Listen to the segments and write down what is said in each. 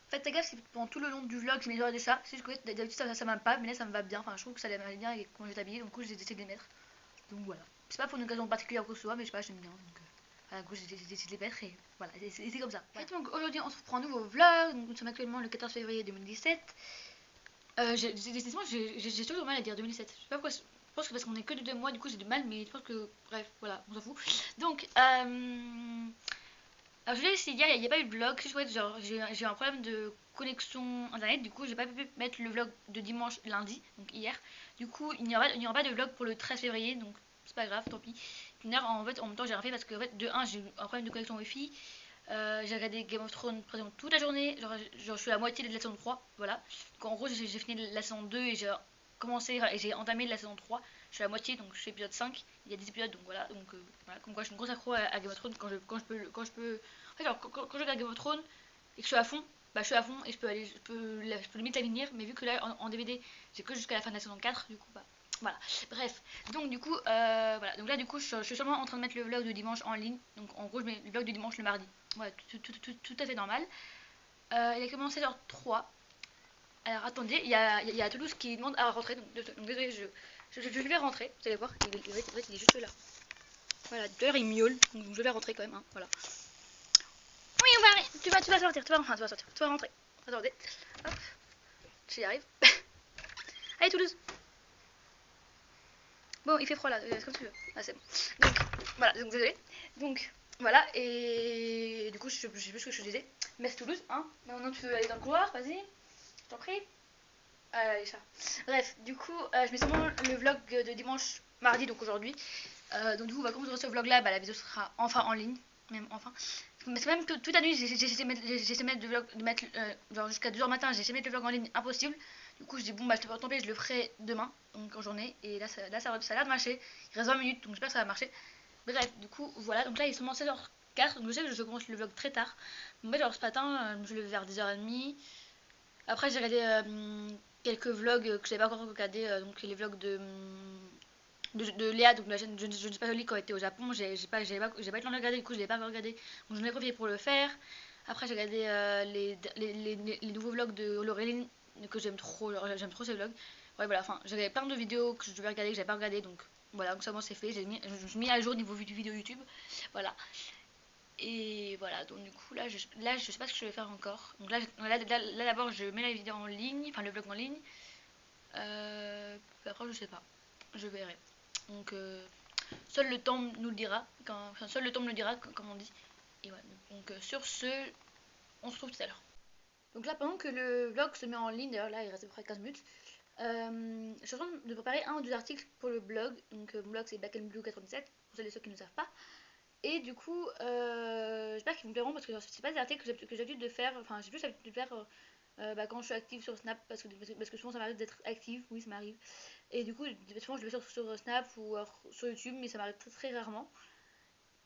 Faites gaffe si pendant tout le long du vlog je mets des ça. Si je connais d'habitude ça m'aime pas, mais là ça me va bien. Enfin, je trouve que ça allait bien avec comment j'étais habillée, donc du coup j'ai décidé de les mettre. Donc voilà. C'est pas pour une occasion particulière ou quoi que ce soit, mais je sais pas, j'aime bien. Donc voilà, du coup j'ai décidé de les mettre et voilà, c'est comme ça. Voilà. Donc aujourd'hui on se reprend un nouveau vlog. Donc, nous sommes actuellement le 14 février 2017. J'ai toujours du mal à dire 2007. Je sais pas pourquoi. Je pense que parce qu'on est que de 2 mois, du coup j'ai du mal, mais je pense que. Bref, voilà, on s'en fout. Donc, alors je vais essayer, il n'y a pas eu de vlog. J'ai eu un problème de connexion internet, du coup j'ai pas pu mettre le vlog de dimanche lundi, donc hier. Du coup il n'y aura pas de vlog pour le 13 février, donc c'est pas grave, tant pis. En fait, en même temps j'ai rien fait parce que en fait, de 1 j'ai eu un problème de connexion wifi. J'ai regardé Game of Thrones présent toute la journée, genre je suis à la moitié de la saison 3, voilà. Donc en gros j'ai fini la saison 2 et j'ai commencé et j'ai entamé la saison 3. Je suis à la moitié, donc je suis épisode 5, il y a 10 épisodes, donc voilà. Donc voilà, comme quoi je suis une grosse accro à Game of Thrones quand je peux. En fait, genre, quand je regarde Game of Thrones et que je suis à fond, bah je suis à fond et je peux limite la finir, mais vu que là en DVD j'ai que jusqu'à la fin de la saison 4, du coup bah voilà. Bref, donc du coup voilà, donc là du coup je suis seulement en train de mettre le vlog de dimanche en ligne. Donc en gros je mets le vlog de dimanche le mardi. Ouais, tout à fait normal. Il a commencé à 3. Alors attendez, il y a Toulouse qui demande à rentrer, donc désolé, je vais rentrer, vous allez voir, il est juste là. Voilà, d'ailleurs il miaule, donc je vais rentrer quand même, hein, voilà. Oui, on va arrêter. Tu vas sortir, tu vas sortir, tu vas rentrer. Attendez, hop, j'y arrive. Allez Toulouse. Bon, il fait froid là, comme tu veux. Ah, c'est bon. Donc, voilà, donc désolé. Donc, voilà, et du coup, je sais plus ce que je disais. Merci Toulouse, hein. Maintenant, tu peux aller dans le couloir, vas-y, je t'en prie. Allez, ça. Bref, du coup, je mets seulement le vlog de dimanche, mardi, donc aujourd'hui. Donc, du coup, quand vous aurez ce vlog là, bah, la vidéo sera enfin en ligne. Même enfin. Parce que même que toute la nuit, j'ai essayé de mettre le vlog, genre jusqu'à 2h matin, j'ai essayé de mettre le vlog en ligne, impossible. Du coup, je dis bon, bah, tant pis, je le ferai demain, donc en journée. Et là, ça a l'air de marcher. Il reste 20 minutes, donc j'espère que ça va marcher. Bref, du coup, voilà. Donc là, il est seulement 16h04, donc je sais que je commence le vlog très tard. Donc, en fait, genre ce matin, je me lève vers 10h30. Après, j'ai regardé quelques vlogs que j'avais pas encore regardé, donc les vlogs de Léa, donc la chaîne Je ne suis pas jolie quand elle était au Japon. J'ai pas eu le temps de regarder, du coup je l'ai pas encore regardé, donc j'en ai profité pour le faire. Après j'ai regardé les nouveaux vlogs de Laureline que j'aime trop ces vlogs. Ouais, voilà, enfin j'avais plein de vidéos que je devais regarder que j'avais pas regardé, donc voilà, donc ça moi c'est fait, je me suis mis à jour niveau vidéo YouTube, voilà. Et voilà, donc du coup là je sais pas ce que je vais faire encore. Donc là d'abord je mets la vidéo en ligne, enfin le vlog en ligne. Puis après je sais pas, je verrai. Donc seul le temps nous le dira, enfin, seul le temps me le dira comme on dit. Et voilà, donc sur ce, on se retrouve tout à l'heure. Donc là pendant que le vlog se met en ligne, d'ailleurs là il reste à peu près 15 minutes, je suis en train de préparer un ou deux articles pour le blog. Donc mon blog c'est Black and Blue 97, pour celles et ceux qui ne savent pas. Et du coup, j'espère qu'ils vous plairont parce que c'est pas des articles que j'ai l'habitude de faire. Enfin, j'ai plus l'habitude de faire quand je suis active sur Snap parce que souvent ça m'arrive d'être active. Oui, ça m'arrive. Et du coup, souvent je le fais sur Snap ou sur YouTube, mais ça m'arrive très, très rarement.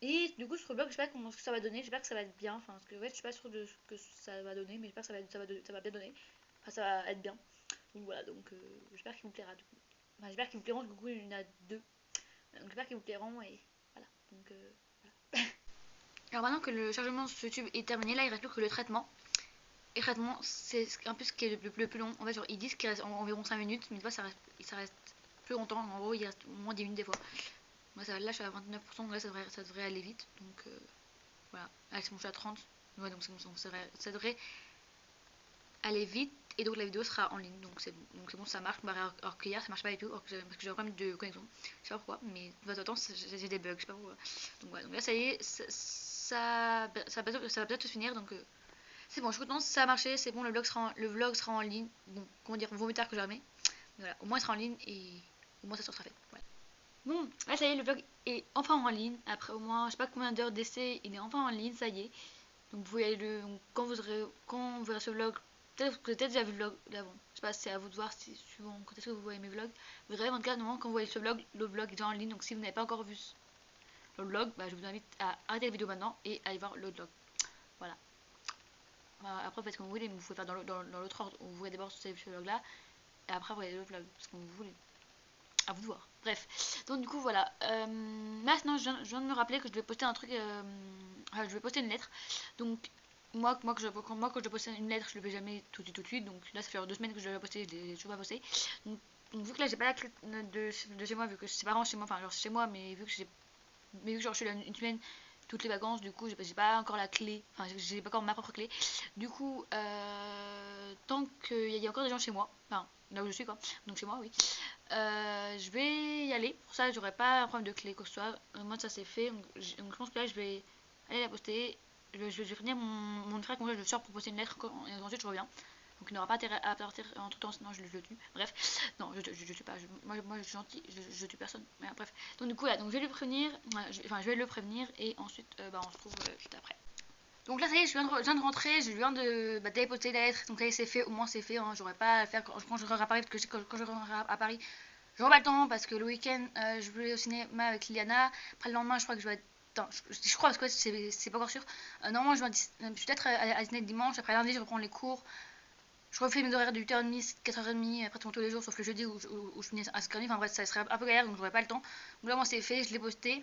Et du coup, sur le blog, je sais pas comment ça va donner. J'espère que ça va être bien. Enfin, parce que ouais, je suis pas sûre de ce que ça va donner, mais j'espère que ça va bien donner. Enfin, ça va être bien. Donc voilà, donc j'espère qu'il vous plaira du coup. Enfin, j'espère qu'ils vous plairont, du coup, il y en a deux. Donc j'espère qu'ils vous plairont et voilà. Donc voilà. Alors maintenant que le chargement sur YouTube est terminé, là il reste plus que le traitement. Et le traitement, c'est un peu ce qui est le plus long. En fait, genre, ils disent qu'il reste environ 5 minutes, mais des fois ça reste plus longtemps. En gros, il reste moins 10 minutes des fois. Moi, là je suis à 29%, donc là ça devrait aller vite. Donc voilà. Là, c'est bon, je suis à 30. Ouais, donc c'est bon, ça devrait aller vite. Et donc la vidéo sera en ligne, donc c'est bon. Donc c'est bon, ça marche. Alors qu'hier ça marche pas du tout, parce que j'ai un problème de connexion. Je sais pas pourquoi, mais de temps en temps j'ai des bugs, je sais pas pourquoi. Donc voilà, donc là ça y est, ça va peut-être se finir, donc c'est bon, je suis contente, ça a marché, c'est bon, le vlog sera en ligne. Bon, comment dire, vaut mieux tard que jamais. Mais voilà, au moins il sera en ligne et au moins ça sera fait. Voilà. Bon, là ça y est, le vlog est enfin en ligne. Après au moins, je sais pas combien d'heures d'essai, il est enfin en ligne, ça y est. Donc vous pouvez aller quand vous verrez ce vlog, peut-être que vous avez déjà vu le vlog d'avant. Je sais pas, c'est à vous de voir si suivant quand est-ce que vous voyez mes vlogs. Vous verrez en tout cas, normalement, quand vous voyez ce vlog, le vlog est déjà en ligne. Donc si vous n'avez pas encore vu le vlog, bah, je vous invite à arrêter la vidéo maintenant et à aller voir le vlog. Voilà. Après, vous faites comme vous voulez, mais vous pouvez faire dans l'autre ordre. Vous voyez d'abord ce vlog là, et après, vous voyez le vlog, parce que vous voulez. À vous de voir. Bref. Donc, du coup, voilà. Maintenant, je viens de me rappeler que je devais poster un truc. Enfin, je vais poster une lettre. Donc, moi quand je poste une lettre, je le fais jamais tout de suite. Donc là, ça fait 2 semaines que je l'ai posté, je l'ai toujours pas posté. Donc vu que là, j'ai pas la clé de chez moi, vu que c'est pas vraiment chez moi, enfin genre chez moi, mais vu que genre, je suis là une semaine, toutes les vacances, du coup, j'ai pas encore la clé, enfin, j'ai pas encore ma propre clé. Du coup, tant qu'il y a encore des gens chez moi, enfin, là où je suis, quoi, donc chez moi, oui, je vais y aller. Pour ça, j'aurai pas un problème de clé, quoi que ce soit. Moi, ça c'est fait, donc je pense que là, je vais aller la poster. Je vais finir mon frère, comme ça, je sors pour poster une lettre, et ensuite je reviens. Donc il n'aura pas intérêt à partir entre temps, sinon je le tue. Bref, non, je tue pas. Moi je suis gentil, je tue personne. Mais bref. Donc du coup là, donc je vais lui prévenir, je vais le prévenir et ensuite on se trouve juste après. Donc là ça y est, je viens de rentrer, je viens de déposer la lettre, donc là c'est fait, au moins c'est fait, hein, j'aurais pas à le faire quand je rentre à Paris, parce que quand je rentre à Paris, j'aurai pas le temps parce que le week-end je vais aller au cinéma avec Liliana, après le lendemain je crois que je vais être. Attends, je crois parce que c'est pas encore sûr. Normalement je vais peut-être à Disney dimanche, après lundi je reprends les cours. Je refais mes horaires de 8h30, 4h30, pratiquement tous les jours, sauf le jeudi où je finis à 5h30. Enfin bref, ça serait un peu galère, donc j'aurais pas le temps. Donc là, moi, c'est fait, je l'ai posté.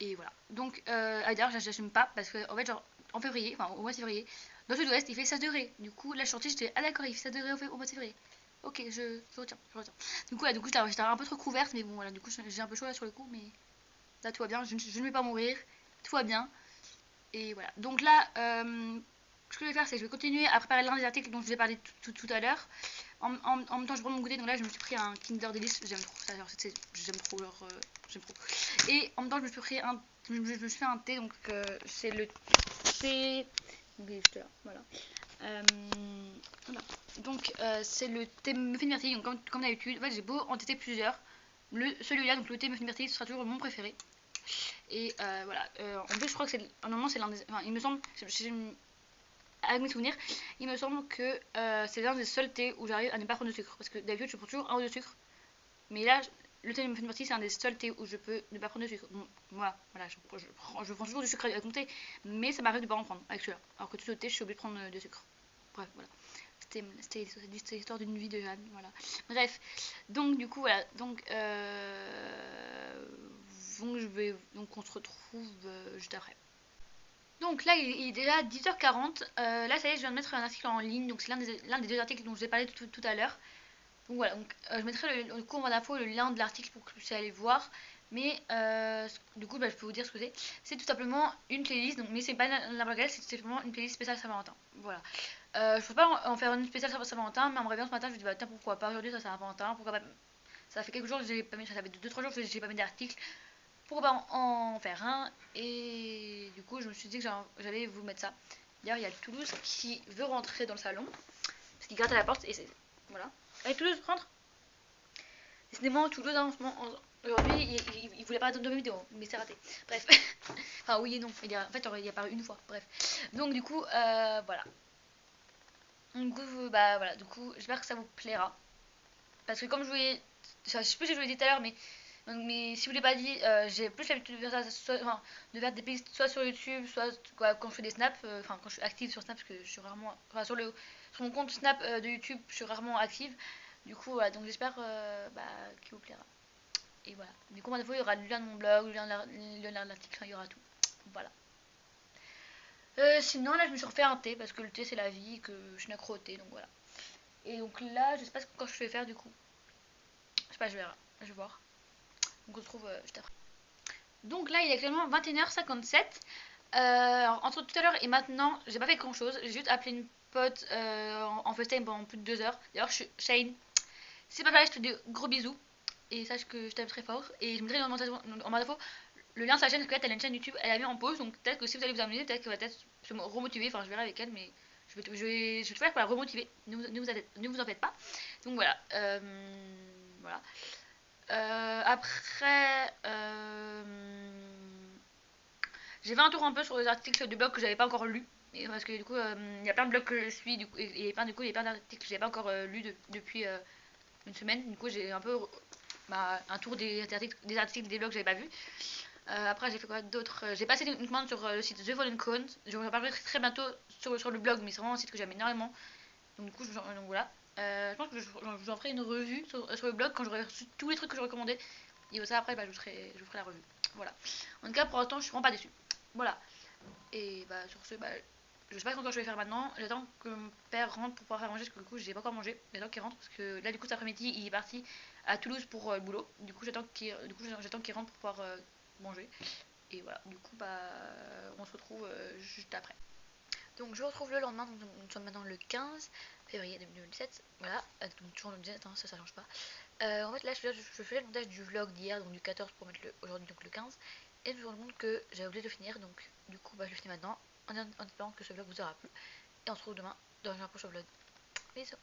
Et voilà. Donc, d'ailleurs, j'assume pas, parce que, en fait, genre, en février, enfin, au mois de février, dans le sud-ouest, il fait 16 degrés. Du coup, là, je suis sortie, j'étais, ah d'accord, il fait 16 degrés au mois de février. Ok, je retiens, je retiens. Du coup, j'étais un peu trop couverte, mais bon, voilà, du coup, j'ai un peu chaud là sur le coup, mais là, tout va bien, je ne vais pas mourir, tout va bien. Et voilà. Donc là, ce que je vais faire, c'est que je vais continuer à préparer l'un des articles dont je vous ai parlé tout à l'heure. En même temps, je prends mon goûter. Donc là, je me suis pris un Kinder Delice. J'aime trop ça. J'aime trop leur. J'aime trop. Et en même temps, je me suis pris je me suis fait un thé. Donc c'est le thé. Voilà. Euh, voilà. Donc c'est le thé Muffin Myrtille. Donc comme d'habitude, en fait, j'ai beau en tester plusieurs. Celui-là, donc le thé Muffin Myrtille, ce sera toujours mon préféré. Et voilà. En plus, je crois que normalement, c'est l'un des. Enfin, il me semble. Avec mes souvenirs, il me semble que c'est l'un des seuls thés où j'arrive à ne pas prendre de sucre. Parce que d'habitude, je prends toujours un ou deux sucres. Mais là, le thé de Muffin Myrtille, c'est un des seuls thés où je peux ne pas prendre de sucre. Bon, moi, voilà, je prends toujours du sucre avec mon thé. Mais ça m'arrive de ne pas en prendre avec celui-là. Alors que tout le thé, je suis obligée de prendre de sucre. Bref, voilà. C'était l'histoire d'une vie de Jeanne. Voilà. Bref. Donc, du coup, voilà. Donc on se retrouve juste après. Donc là, il est déjà 10h40. Là, ça y est, je viens de mettre un article en ligne. Donc c'est l'un des deux articles dont je vous ai parlé tout à l'heure. Donc voilà, donc, je mettrai le cours en info le lien de l'article pour que vous puissiez aller voir. Mais du coup, je peux vous dire ce que c'est. C'est tout simplement une playlist. Donc, mais c'est pas la blague, c'est simplement une playlist spéciale Saint-Valentin. Voilà. Je peux pas en faire une spéciale Saint-Valentin, mais en me réveillant ce matin, je me dis, bah tiens, pourquoi pas aujourd'hui, ça c'est Saint-Valentin. Pourquoi pas. Ça fait quelques jours que j'ai pas mis, ça fait 2-3 jours que j'ai pas mis d'article. Pourquoi pas en faire un. Et du coup, je me suis dit que j'allais vous mettre ça. D'ailleurs, il y a Toulouse qui veut rentrer dans le salon. Parce qu'il gratte à la porte et c'est. Voilà. Allez, Toulouse, rentre. Décidément, Toulouse, hein, en ce moment, aujourd'hui, il voulait pas de mes vidéos, mais c'est raté. Bref. Enfin, oui et non. En fait, il est apparu une fois. Bref. Donc, du coup, voilà. Du coup, voilà. Du coup, j'espère que ça vous plaira. Parce que comme je vous ai. Je sais plus si je vous l'ai dit tout à l'heure, mais si vous ne l'avez pas dit, j'ai plus l'habitude de faire ça, de faire des playlists soit sur YouTube, soit quand je fais des snaps, enfin quand je suis active sur Snap, parce que je suis rarement, enfin sur mon compte Snap de YouTube, je suis rarement active. Du coup, voilà, donc j'espère qu'il vous plaira. Et voilà. Du coup, il y aura le lien de mon blog, le lien de l'article, il y aura tout. Voilà. Sinon, là, je me suis refait un thé, parce que le thé, c'est la vie, que je suis une accro au thé, donc voilà. Et donc là, je sais pas quand je vais faire, du coup. Je sais pas, je verrai. Je vais voir. Donc on se retrouve juste après. Donc là, il est actuellement 21h57. Entre tout à l'heure et maintenant, j'ai pas fait grand chose. J'ai juste appelé une pote en FaceTime pendant plus de 2 heures. D'ailleurs, Shane, c'est pas pareil, je te dis gros bisous. Et sache que je t'aime très fort. Et je mettrai en barre d'infos le lien de sa chaîne, parce qu'elle a une chaîne YouTube, elle a mis en pause. Donc peut-être que si vous allez vous amuser, peut-être qu'elle va peut-être se remotiver. Enfin, je verrai avec elle, mais je vais tout faire pour la remotiver. Ne vous en faites pas. Donc voilà. Voilà. Après, j'ai fait un tour un peu sur les articles de blog que j'avais pas encore lus. Parce que du coup, il y a plein de blogs que je suis, il y a plein d'articles que j'avais pas encore lus depuis une semaine. Du coup, j'ai un peu un tour des articles des blogs que j'avais pas vus. Après, j'ai fait quoi d'autre. J'ai passé une commande sur le site The Fallen Cone. Je vous en parlerai très bientôt sur le blog, mais c'est vraiment un site que j'aime énormément. Donc, du coup, donc voilà. Je pense que je vous en ferai une revue sur le blog quand j'aurai reçu tous les trucs que je recommandais. Et ça, après, je vous ferai la revue. Voilà. En tout cas, pour l'instant, je suis vraiment pas déçue. Voilà. Et sur ce, je sais pas quand je vais faire maintenant. J'attends que mon père rentre pour pouvoir faire manger parce que du coup j'ai pas encore mangé. J'attends qu'il rentre parce que là du coup cet après-midi il est parti à Toulouse pour le boulot. Du coup j'attends qu'il rentre pour pouvoir manger. Et voilà, du coup bah on se retrouve juste après. Donc je vous retrouve le lendemain, donc nous sommes maintenant le 15 février 2017. Voilà, donc toujours le 17, hein, ça change pas. En fait là je fais le montage du vlog d'hier, donc du 14 pour mettre aujourd'hui donc le 15. Et je me rends compte que j'avais oublié de finir, donc du coup bah je le finis maintenant en espérant que ce vlog vous aura plu. Et on se retrouve demain dans un prochain vlog. Bisous.